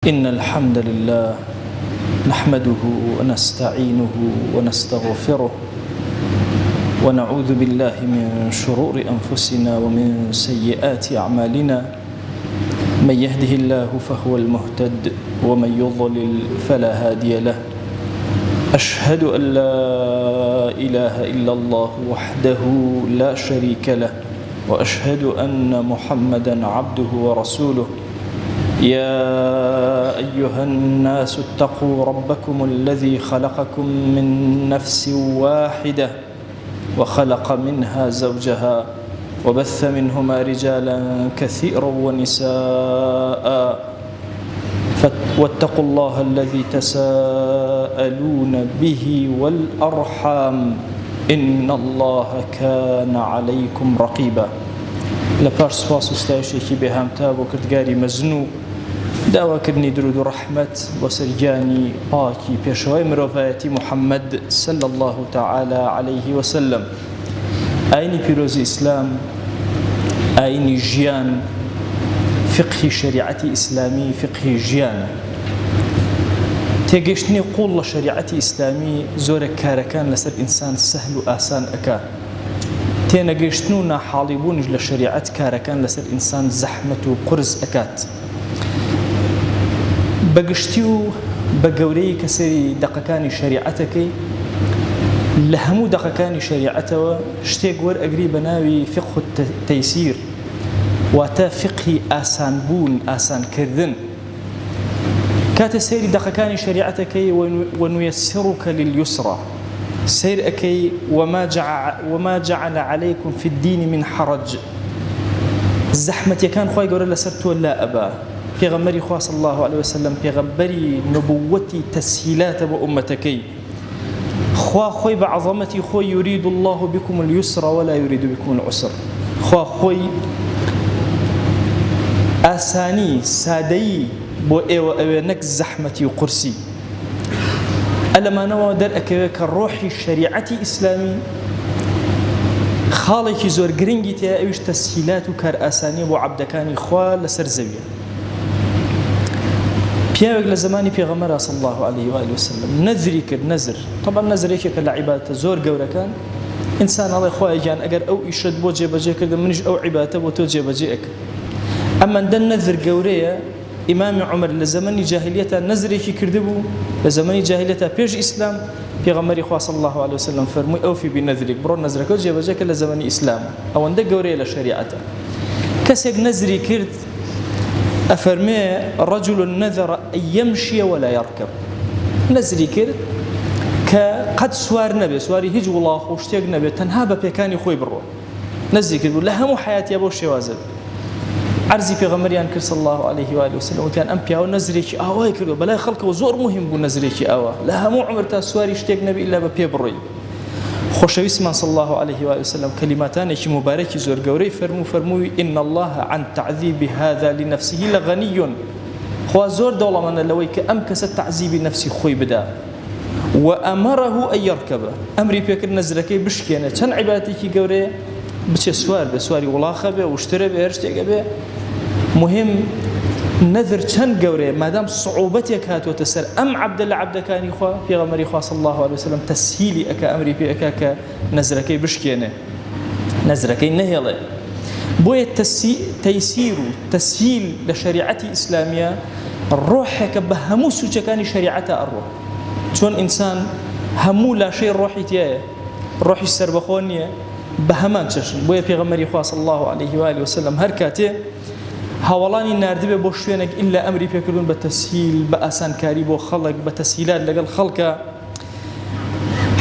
إن الحمد لله نحمده ونستعينه ونستغفره ونعوذ بالله من شرور أنفسنا ومن سيئات أعمالنا. من يهده الله فهو المهتد ومن يضلل فلا هادي له. أشهد أن لا إله إلا الله وحده لا شريك له، وأشهد أن محمدا عبده ورسوله. يا أيها الناس اتقوا ربكم الذي خلقكم من نفس واحدة وخلق منها زوجها وبث منهما رجالا كثيرا ونساء، واتقوا الله الذي تساءلون به والأرحام إن الله كان عليكم رقيبا. لپاش سپاس و ستایشێکی بێهامتا بۆ کردگاری مەزن و داواکردنی درود و ڕەحمەت بۆ سەرگیانی پاکی پێشەوای مرۆڤایەتی محەممەد صلی الله تعالی عليه وسلم. ئاینی پیرۆزی ئیسلام، ئاینی ژیان، فقهی شریعەتی ئیسلامی فقهی ژیانە. تێگەیشتنی قوڵ لە شریعەتی ئیسلامی زۆرێک کارەکان لەسەر ئینسان سەهل و ئاسان ئەکا. تێنەگەیشتن و ناحاڵیبوونیش لە شریعەت کارەکان لەسەر ئینسان زەحمەت و قورس ئەکات. بەگشتی و بە گەورەی کە سەری دەقەکانی شریعەتەکەی، لە هەموو دەقەکانی شریعەتەوە شتێک وەرئەگری بە ناوی فقه تەیسیر، واتە فقهی ئاسانبوون، ئاسانکردن. کاتە سەیری دەقەکانی شریعەتەکەی وەنویەسیڕوکە لیلیوسرا، سیر ئەکەی وما جعل عليكم في الدين من حرج. زەحمەتیەکان خوای گەورە لەسەر تۆ لا ئەبا. پێغەمبەری خوا صلی الله عليه وسلم پێغەمبەری نبوەتی تەسهیلاتە بۆ ئومەتەکەی. خوا خۆی بە عەظەمەتی خۆی يريد الله بكم اليسر ولا يريد بكم العسر. خوا خۆی ئاسانی، سادەیی بۆ ئێوە ئەوێ، نەک زەحمەتی و قورسی. ئەلەمانەوە دەرئەکەوێت کە ڕۆحی شریعەتی ئیسلامی خاڵێکی زۆر گرنگی تێیە، ئەویش تەسهیلات و کار ئاسانی بۆ عەبدەکانی خوا لەسەر زەویە. پیاوێک لە زمانی پێغەمبەر صلی الله عليه وآله وسلم نەذری کرد. نەذر طبعا نەذرێکێکە لە عیبادەتە زۆر گەورەکان. ئینسان هەڵێ خوای گیان ئەگەر ئەو ئیشت بۆ جێبەجێ کردم، منیش ئەو عیبادەتە بۆ تۆ جێبەجێ ئەکرد. ئەمەندە نەذر گەورەیە. ئیمامی عومەر لە زەمەنی جاهلیەتە نەذرێکی کردبوو، لە زەمەنی جاهلیەتە پێش ئیسلام. پێغەمبەری خوا صلی الله عليه وسلم فەرمووی ئەوفی بنەذرێک، بڕۆ نەذرەکە جێبەجێ کە لە زەمەنی ئیسلام. ئەوەندە گەورەیە لە شریعەتە. کەسێک نەذری کرد، ئەفەرمێ رجل نذر أن يمشي ولا يركب. نەذری کرد کە قەت سوار نەبێ، سواری هیچ وڵاخ و شتێک نەبێت، تەنها بە پێکانی خۆی بڕۆ. نەذری کرد لە هەموو حیاتیە بۆ شێوازە. عرضی پێغەمبەریان کرد صلی الله عليه وآله وسلم، وتیان ئەم پیاوە نەذرێکی ئاوای کردو، بەلای خەڵکەوە زۆر مهم بوو نەذرێکی ئاوا، لە هەموو عمر تا سواری شتێک نەبی ئیلا بە پێ بڕۆی. خۆشەویستمان صلی الله عليه وآله وسلم کەلیماتانێکی مبارەکی زۆر گەورەی فەرمووی إن الله عن تعذيب هذا لنفسه لغني. خوا زۆر دەوڵەمەندە لەوەی کە ئەم کەسە تعذیبی نەفسی خۆی بدا. وأمره أن يركب، ئەمری پێکرد نەذرەکەی بشکێنێ. چەند عیبادەتێکی گەورەیە، بچێ سوار بێ، سواری وڵاخە بێ، وشترە بێ، هەر شتێکە بێ. مهم نذر چەند گەورەیە، مادام صعوبەتێک هاتوۆتە سەر ئەم عەبدە لە عەبدەکانی خوا، پێغەمبەری خوا صلی الله عليه وسلم تەسهیلی ئەکا، ئەمری پێ ئەکا کە نەذرەکەی بشکێنێ، نەذرەکەی نەهێڵێ. بۆیە تەیسیر و تەسهیل لە شریعەتی ئیسلامیە ڕۆحێکە بە هەموو سوچەکانی شریعەتە ئەڕۆ. چۆن ئینسان هەموو لاشەی ڕۆحی تایە، ڕۆحی سەربەخۆ نییە، بە هەمان چەشن. بۆیە پێغەمبەری خوا صلی الله عليه وآله وسلم هەر کاتێ هەوڵانی ناردبێ بۆ شوێنێک ئیلا ئەمری پێکردون بە تەسهیل، بە ئاسانکاری بۆ خەڵک، بە تەسهیلات لەگەڵ خەڵکە.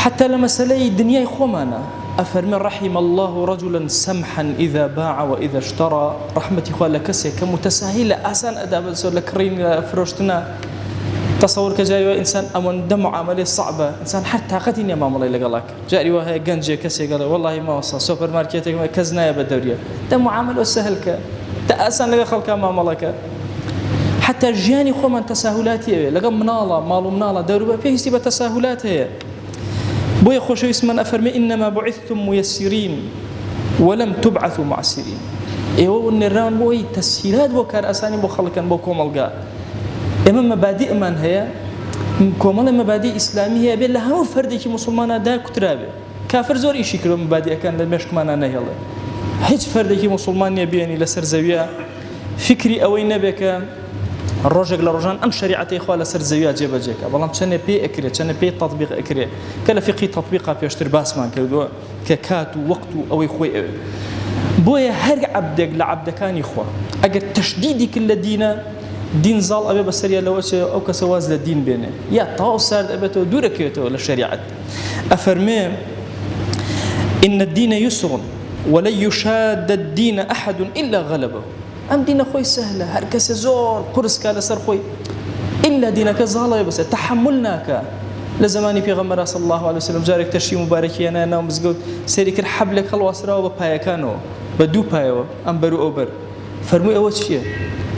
حتى لە مەسەلەی دنیای خۆمانە ئەفەرمێ رحم الله رجلا سمحا إذا باع وإذا اشترى. ڕەحمەتی خوا لە کەسێک کە متەساهیل لە ئاسان ئەدا بەسەر لە کڕین لە فرۆشتنە. تصور کە جاری وە ئینسان ئەوەندە معاملەی صعبە، ئینسان هەر تاقەتی نییە مامەڵەی لەگەڵاکە. جاری وا هەیە گەنجێک کەسێک گەڵێ وەڵڵاهی ماوەسا سۆپەرمارکێتێک کەس نایە بە دەوریە، دە معاملە سەهلکە، دە ئاسان لەگە خەڵکە مامەڵەکە. حتى ژیانی خۆمان تەساهولاتی ئەوێ، لەگەڵ مناڵە، ماڵ و مناڵە، دەوروبە پێویستی بە تەساهولات هەیە. بۆیە خۆشەویستمان ئەفەرمێ إنما بعثتم ميسرين ولم تبعثوا معسرين. ئێوە نێران بۆی تەسهیلات بۆ کار ئاسانی بۆ خەڵکن، بۆ کۆمەڵگا. ئێمە مەبادیئمان هەیە کۆمەڵە مەبادی ئیسلامی هەیە بێت لە هەموو فەردێکی مسلمانە داکوترابێ. کافر زۆر ئیشی کردو مەبادیەکان لە مێشکمانە نەهێڵێ. هیچ فەردێکی مسلمان نییە بێنی لەسەر زەویە فکری ئەوەی نەبێ کە ڕۆژێک لە ڕۆژان ئەم شریعەتی خوا لەسەر زەویە جێبەجێکە، بەڵام چەندێ پێی ئەکرێت چەندە پێی تەطبیق ئەکرێت کە لە فقی تەطبیقا پێشتر باسمان کردووە کە کات و وەقت و ئەوەی خۆی ئەوێ. بۆیە هەر عەبدێک لە عەبدەکانی خوا ئەگەر تەشدیدی کرد لە دینە، دین زاڵ ئەبێ بەسەریە لەوە چێ ئەو کەسە واز لە دین بێنێ یا تاو سارد ئەبێتەوە دوورەکەوێتەوە لە شریعەت. ئەفەرمێ إن الدين يسر ولن يشاد الدين أحد إلا غلبه. أم دين خوي سهلة هر كسي زور قرس كالا سر خوي إلا دينك زالة بس تحملناك لزماني في غمرة صلى الله عليه وسلم جارك تشي مباركي أنا نوم مزقود سيريك الحبلك الواسرة وبايكانو بدو بايو أم برو أوبر فرمي أول شيء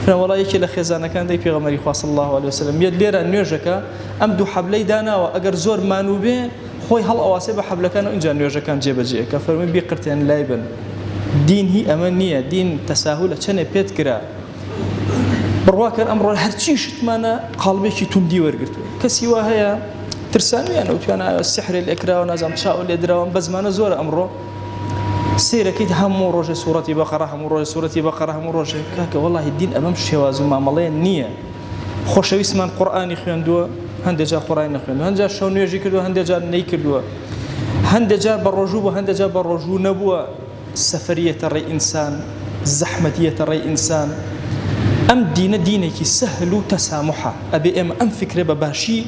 فنا والله يكي لخزانة كان دي في غمرة صلى الله عليه وسلم يد ليرا نيوجك أم دو حبلي دانا وأجر زور مانوبي خوي هل أواسي بحبل كانوا إنجا نيوجا كان جيبا جيكا فرمي بيقرتين لايبن دين هي أمانية دين تساهلة كان بيت كرا برواكر أمر هرشي شتمانا قلبي كي تندي ورقرتو كسيوا هيا ترسانو يعني وتوانا السحر الإكرا ونازم تشاء الإدرا بزمان زور أمره سيرة كيد همو روجة سورة بقرة همو روجة سورة بقرة همو روجة كاكا والله الدين أمام شوازو معاملين نية خوشوي اسمان قرآني خياندوا هەندێک جار قورآن نەخوێن، هەندێک جار شەو نوێژی کردووە، هەندێک جار نەیکردووە، هەندێک جار بە ڕۆژوو بووە، هەندێک جار بە ڕۆژوو نەبووە. سەفەریەتە ڕێی ئینسان، زەحمەتیەتە ڕێی ئینسان. ئەم دینە دینێکی سەهل و تەسامحە. ئەبێ ئێمە ئەم فکرە بە باشی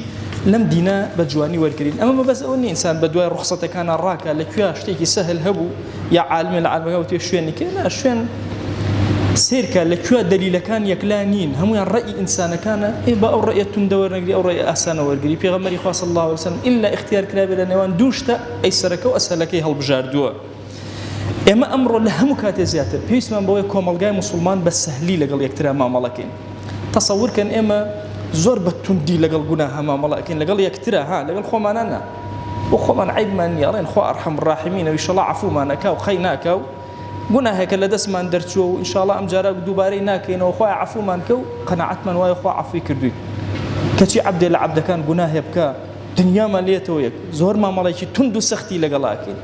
لەم دینە بە جوانی وەرگرین. ئەمە بەبەس ئەوە نیە ئینسان بە دوای ڕوخسەتەکانە ڕاکە لەکوێ شتێکی سەهل هەبوو یا عالمێ لە عالمەکە وتێ شوێنی کێ شوێن سيركا لكوا دليل كان يكلانين هم الرأي إنسان كان إبا أو رأي تندور نجري أو رأي أسان ورجري في غمر إخوة صلى الله عليه وسلم إلا اختيار كلاب لنوان دوشتا أي سركة وأسهلكي هالبجاردوا إما أمر لهم كاتزياتر بيس من بوي كومال جاي مسلمان بس سهلي لقل يكترى مع ملكين تصور كان إما زور بتندي لقل جناها مع ملكين لقل يكترى ها لقل خو ماننا وخو من عيب من يرين خو أرحم الراحمين وإن شاء الله عفو ما نكاو خيناكاو قلنا هيك لدس ما ندرتشو إن شاء الله أم جارك دوباري ناكينا وخوا عفو ما نكو قناعت من واي خوا عفو يكردوي كشي عبد العبد كان قلنا هيبكا دنيا ما ليتويك زور ما ملاكي تندو سختي لقلاكين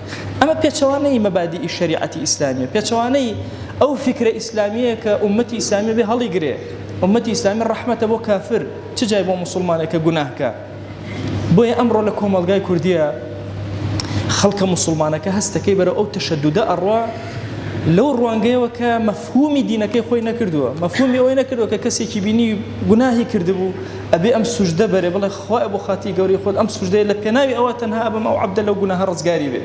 أما بيتشواني مبادئ الشريعة الإسلامية بيتشواني أو فكرة إسلامية كأمتي إسلامية بهالي قري أمتي إسلامية الرحمة بو كافر تجاي بو مسلمان كقناه كا بوي أمر لكم الجاي كردية خلق مسلمان كهستكي برا أو تشدد أرواح لو روانجيوا كمفهوم دينك خوي نكردوا مفهومي وين نكردوا ككسي كبيني جناهي كردبو أبي أم سجدة بري بالله خوا أبو خاتي جوري خود أم سجدة لبناوي أو تنها أبو ما عبد الله جناه رزقاري به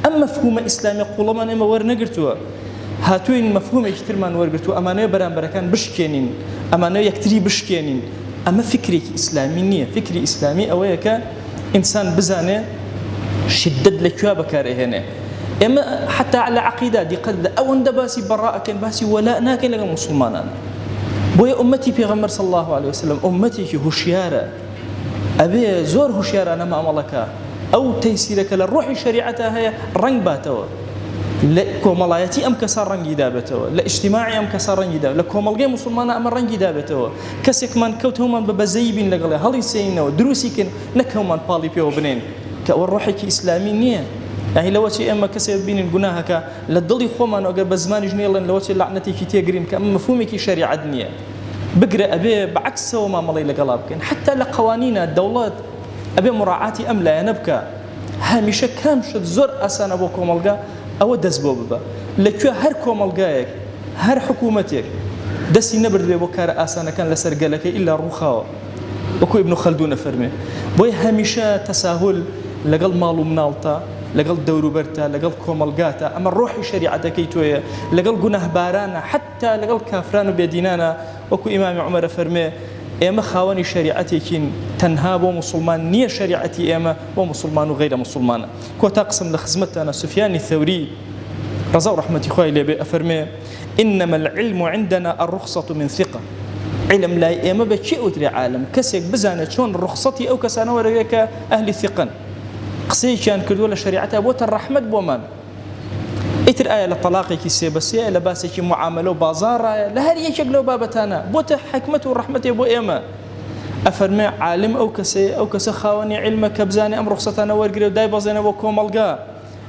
أم مفهوم إسلامي قول ما نما ور نكردوا هاتوين مفهوم يكتر ما نورقتوا أمانة برام بركان بشكينين أمانة يكتري بشكينين أما فكري إسلامي نية فكري إسلامي أويك إنسان بزانه شدد لكوا بكاره هنا إما حتى على عقيدة دي قد أو أن باسي براءة كان باسي ولا ناكل لغا مسلمان بويا أمتي في غمر صلى الله عليه وسلم أمتي هشيارة أبي زور هشيارة أنا ما أملكها أو تيسيرك للروح شريعتها هي رنگ باتوا لكوملايتي أم كسر رنگ دابتوا لاجتماعي أم كسر رنگ داب لكوملجي مسلمان أم رنگ دابتوا كسك من كوتهم ببزيبين لقله هل يسينوا دروسي كن نكهم من بالي بيو بنين كالروحك إسلامي نية يعني لو شيء أما كسب بين الجناه كا للضل خوما أو قبل زمان جنيلا لو شيء لعنتي كي تجرين كم مفهومك شريعة دنيا بقرأ أبي بعكس وما مضي لقلابك حتى لقوانين الدولات أبي مراعاتي أم لا نبكى هامشة كامشة زر أسان أبوكم الجا أو دزبوبة لكوا هر كومالجاك هر حكومتك دسي نبرد ببكار أسان كان لسرقلك إلا الرخاء وكو ابن خلدون فرمي بوي هامشة تساهل لقل مالو منالتا لقل دورو برتا لقل كومالجاتا أما الروح شريعتك كيتويا لقل جناه بارانا حتى لقل كافران بيدينانا وكو إمام عمر فرمي إما خواني شريعتكين تنهاب ومسلمان نية شريعتي إما ومسلمان وغير مسلمان كو تقسم لخزمتنا سفيان الثوري رضا رحمة إخوائي لي أفرمي إنما العلم عندنا الرخصة من ثقة علم لا إما بشيء أتري عالم كسيك بزانة شون رخصتي أو كسانا ورقك أهل الثقة قصي كان كردولا شريعتها بوت الرحمة بومان إتر آية لطلاقي كيسي بس يا لباسي كي معاملة بازار لهر يشغلوا بابتانا بوت حكمته ورحمته بو إما أفرمي عالم أو كسي خاوني علمك بزاني أم رخصتنا ورقري وداي بزاني وكوم القا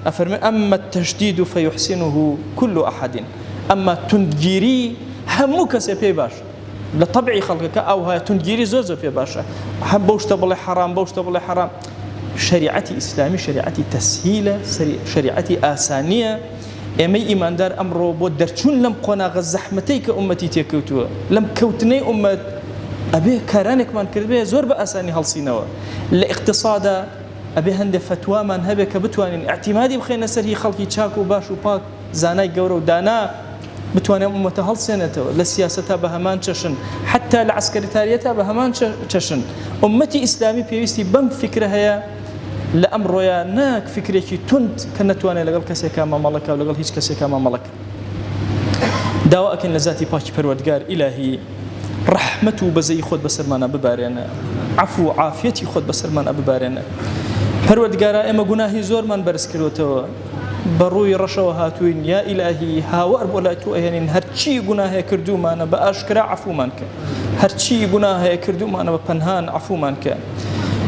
أفرمي أما التشديد فيحسنه كل أحد أما تنجيري هموك سي باش لطبعي خلقك أو هاي تنجيري زوزو في باشا هم بوشت بلي حرام بوشت بلي حرام شريعتي إسلامي شريعتي تسهيلة شريعتي آسانية إيمي إيمان دار أمره بودرشون لم قناغ الزحمتيك أمتي تيكوتوا لم كوتني أمت أبي كارانك من كربيه زور بأساني هالصينوا لاقتصاد أبي هند فتوى من هبه كبتوان اعتمادي بخير نسر هي خلقي تشاكو باش وباك زاناي جورو دانا بتوان أمته هالصينته للسياسة بهمان تشن حتى العسكريتارية بهمان تشن أمتي إسلامي بيستي بم فكرة هي لأمر يا ناك فكرة تنت كنتواني لقل كسي كاما ملكا ولقل هيج كسي كاما ملك دواءك لذاتي باش پروردگار إلهي رحمته بزي خود بسرمانا ببارينا عفو عافيتي خود بسرمانا ببارينا پروردگارا اما گناهي زور من برس كروتو بروي رشوا هاتوين يا إلهي هاور بولاتو اهنين هرچي گناه كردو مانا باشكرا عفو مانك هرچي گناه كردو مانا بپنهان عفو مانك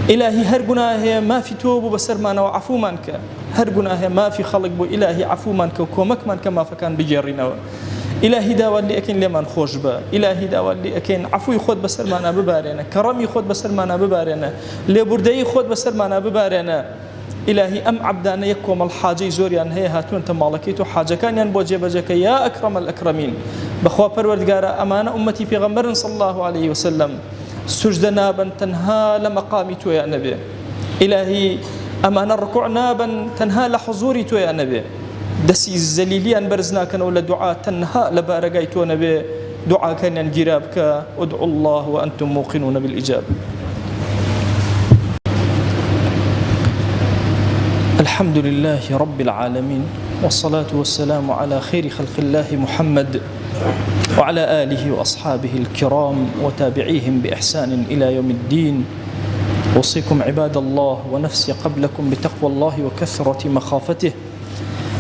إلهي هر گناه ما في توب بسر مانا وعفو مانك هر گناه ما في خلق بو إلهي عفو مانك وكومك مانك ما فكان بجيرنا إلهي داوال لي أكين لمن خوش با إلهي داوال لي أكين عفوي خود بسر مانا ببارينا كرمي خود بسر مانا ببارينا لبردي خود بسر مانا ببارينا إلهي أم عبدانا يكوم الحاجة زوريان هي هاتون تمالكيتو حاجة كان ينبو جيبجك يا أكرم الأكرمين بخوا پروردگارا أمانة أمتي في غمر صلى الله عليه وسلم سجد نابا تنهى لمقامي تو يا نبي إلهي أمانة الركوع نابا تنهى لحضوري تو يا نبي دسي الزليليان برزنا كان ولا دعاء تنهى لبارقاي تو نبي دعاء كان ينجرابك ادعوا الله وأنتم موقنون بالإجابة. الحمد لله رب العالمين والصلاة والسلام على خير خلق الله محمد وعلى آله وأصحابه الكرام وتابعيهم بإحسان إلى يوم الدين. أوصيكم عباد الله ونفسي قبلكم بتقوى الله وكثرة مخافته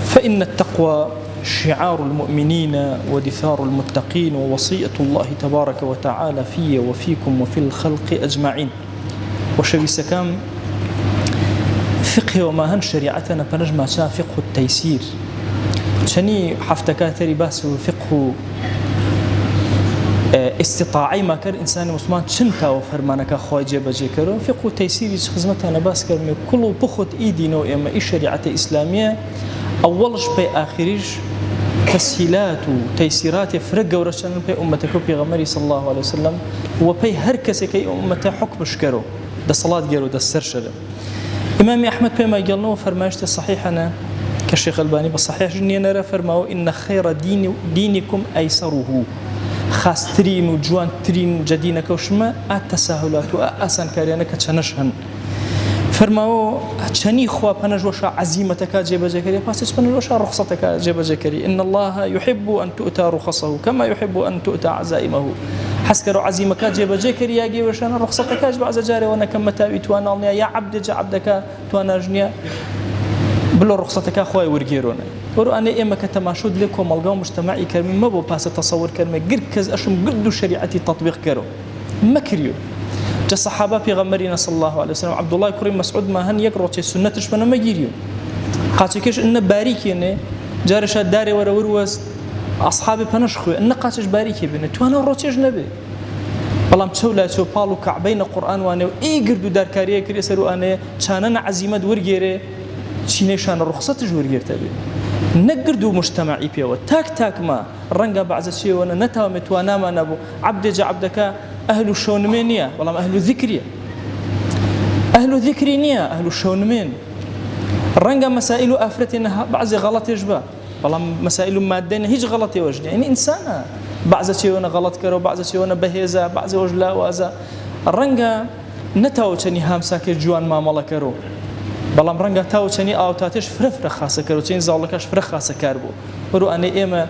فإن التقوى شعار المؤمنين ودثار المتقين ووصية الله تبارك وتعالى في وفيكم وفي الخلق أجمعين. وشوي سكام فقه وما هن شريعتنا بنجمع فقه التيسير شني حفتكاتري باس فقه استطاعي ما كان إنسان مسلمان شنتا وفرمانك خواي جيبجي كرو فقه تيسيري خدمتنا باس كرمي كله بخد إيدي نوع إما إيش شريعة إسلامية أولش بي آخريش تسهيلات وتيسيرات فرق ورشان بي أمتك بي غمري صلى الله عليه وسلم وبي هركسي كي أمته حكمش كرو ده صلاة كرو ده السرشل. إمام أحمد بما يقولنا فرماشته صحيحنا كالشيخ الباني بالصحيح جني نرى فرماو إن خير دينكم أيسره خاسترين وجوان ترين جدينك وشما التساهلات وأسان كاريانك تشنشهن فرماو تشني خوا بنجوشا عزيمتك جيب جكري باسش بنجوشا رخصتك جيب جكري إن الله يحب أن تؤتى رخصه كما يحب أن تؤتى عزائمه حسكروا عزيمك جيب جكري يا جيب وشان رخصتك جب عزجاري وانا كم تاوي توانا يا عبد عبدك توانا جنيا بلو رخصتك أخوي ورجيرونا ورو أنا إما كتماشود لكم الجو مجتمعي كرمي ما بو باس تصور كرمي قركز أشم قدو شريعتي تطبيق كرو مكريو جا الصحابة في غمرنا صلى الله عليه وسلم عبد الله كريم مسعود ما هن يقرأ السنة تشبنا ما يجريو قاتش إن باريكي إنه جارش الداري ورا وروز أصحابي بنشخو إن قاتش باريكي بينه توانا روتيج نبي والله متولى شو بالو كعبين القرآن وأنا إيجردو دار كاريه كريه سرو أنا كاننا عزيمة ورجيره شينيشان الرخصة ورجير تبي نقردو مجتمعي بيو تاك ما رنجا بعض الشيء وانا نتا متوانا ما نبو عبدك أهل الشونمينية والله أهل ذكرية أهل ذكرينية أهل الشونمين رنجا مسائل أفرتنا بعض غلط يجبا والله مسائل مادين هيج غلط يوجد يعني إنسانا بعض الشيء وانا غلط كرو بعض الشيء وانا بهيزة بعض وجلا وازا الرنجا نتا وشني هامساك جوان ما ملكرو بەڵام ڕەنگە تاوچەنی ئاوتاتش فرە خاسە کەر و چەند زاڵەکەش فرە خاسە کار بوو وەرو ئەنێ ئێمە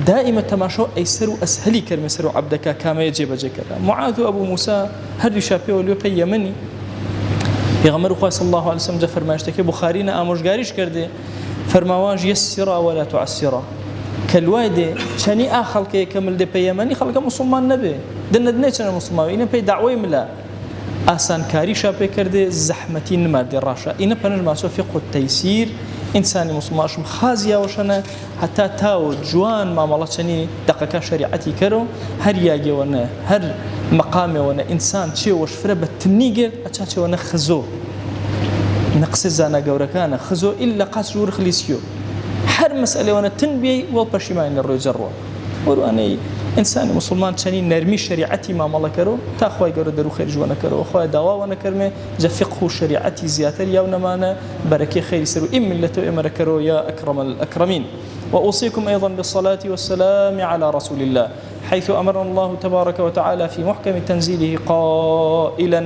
دائمە تەماشۆ ئەیسەر و ئەسهەلی کەرمە سەر و عەبدەکە کامەیە جێبەجێکەکە معاذ و ئەبوو موسا هەردووشا پێوە لێ پێی یەمەنی پێغەمبەر خوا صلی الله علیه وسلم جا فەرمایشتەکەی بوخارینە ئامۆژگاریش کردێ فەرماواژ یەسیرا وەلا تعسیرا کەلوای دێ چەنی ئا خەڵکەیە کە ملدێ پێی یەمەنی خەڵکە موسڵمان نەبێ دەنەدنێ چەنە موسڵماوی ئینە پێی داعوەی ملا آسان كاريشا بكرده زحمتي نماردي راشا إنا بنج ما فقه التيسير إنساني مسلماش مخازيا وشنا حتى تاو جوان ما مالتشني دقيقة شريعتي كرو هر ياجي ونا هر مقامي ونا إنسان شيء وشفرة بتنيجر أتشاتي ونا خزو نقص زانا جوركانا خزو إلا قاس جور خليسيو هر مسألة ونا تنبي والبرشيمان الرجروة ورو أنا إنسان مسلمان شني نرمي شريعتي ما ملا كرو تأخوي جرو درو خير جوانا كرو أخوي دوا وانا كرمه جفقه شريعتي زياتر يا ونمانا بركة خير سرو إم ملته إمر كرو يا أكرم الأكرمين. وأوصيكم أيضا بالصلاة والسلام على رسول الله حيث أمرنا الله تبارك وتعالى في محكم تنزيله قائلا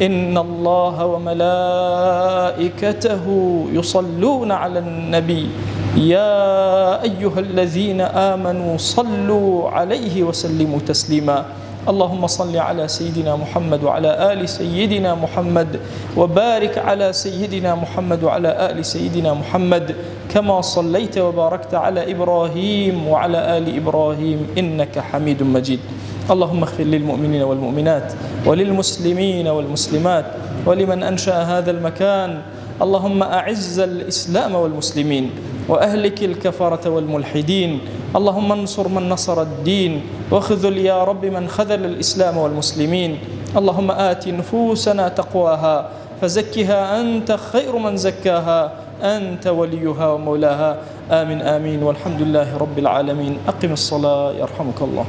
إن الله وملائكته يصلون على النبي يا أيها الذين آمنوا صلوا عليه وسلموا تسليما. اللهم صل على سيدنا محمد وعلى آل سيدنا محمد وبارك على سيدنا محمد وعلى آل سيدنا محمد كما صليت وباركت على إبراهيم وعلى آل إبراهيم إنك حميد مجيد. اللهم اغفر للمؤمنين والمؤمنات وللمسلمين والمسلمات ولمن أنشأ هذا المكان. اللهم أعز الإسلام والمسلمين وأهلك الكفرة والملحدين. اللهم انصر من نصر الدين واخذل يا رب من خذل الإسلام والمسلمين. اللهم آت نفوسنا تقواها فزكها أنت خير من زكاها أنت وليها ومولاها. آمين آمين والحمد لله رب العالمين. أقم الصلاة يرحمك الله.